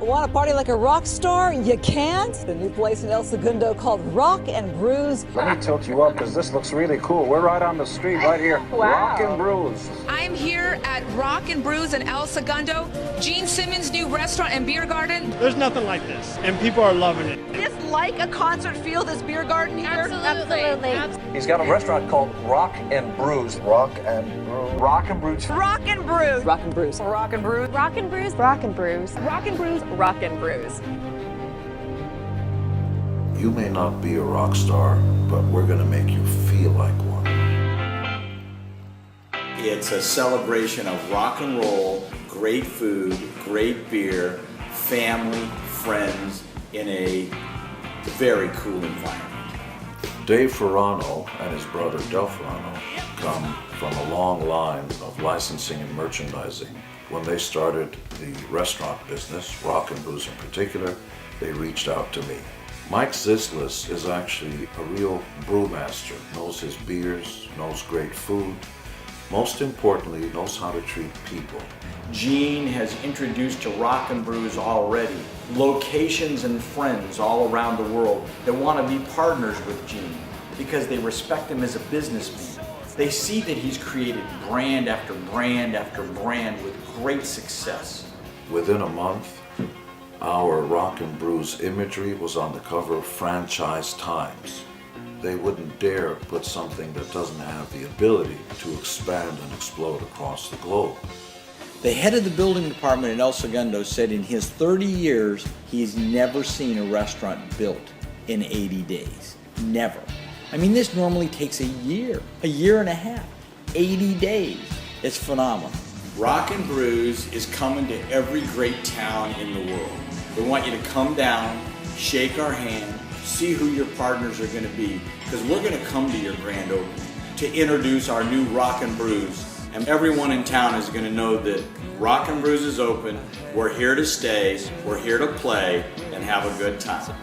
Want to party like a rock star? You can't. The new place in El Segundo called Rock and Brews. Let me tilt you up because this looks really cool. We're right on the street right here. Wow. Rock and Brews. I'm here at Rock and Brews in El Segundo, Gene Simmons' new restaurant and beer garden. There's nothing like this, and people are loving it. It's like a concert feel, this beer garden here. Absolutely. He's got a restaurant called Rock and Brews. Rock and Brews. Rock and Brews. Rock and Brews. Rock and Brews. Rock and Brews. Rock and Brews. Rock and Brews. Rock and Brews. Rock and Brews. You may not be a rock star, but we're gonna make you feel like one. It's a celebration of rock and roll, great food, great beer, family, friends, in a very cool environment. Dave Ferrano and his brother Del Ferrano come from a long line of licensing and merchandising. When they started the restaurant business, Rock and Brews in particular, they reached out to me. Mike Zislis is actually a real brewmaster, knows his beers, knows great food, most importantly, knows how to treat people. Gene has introduced to Rock and Brews already locations and friends all around the world that want to be partners with Gene because they respect him as a businessman. They see that he's created brand after brand after brand with great success. Within a month, our Rock and Brews imagery was on the cover of Franchise Times. They wouldn't dare put something that doesn't have the ability to expand and explode across the globe. The head of the building department in El Segundo said in his 30 years, he's never seen a restaurant built in 80 days. Never. I mean, this normally takes a year and a half, 80 days. It's phenomenal. Rock and Brews is coming to every great town in the world. We want you to come down, shake our hand, see who your partners are going to be, because we're going to come to your grand opening to introduce our new Rock and Brews. And everyone in town is going to know that Rock and Brews is open, we're here to stay, we're here to play, and have a good time.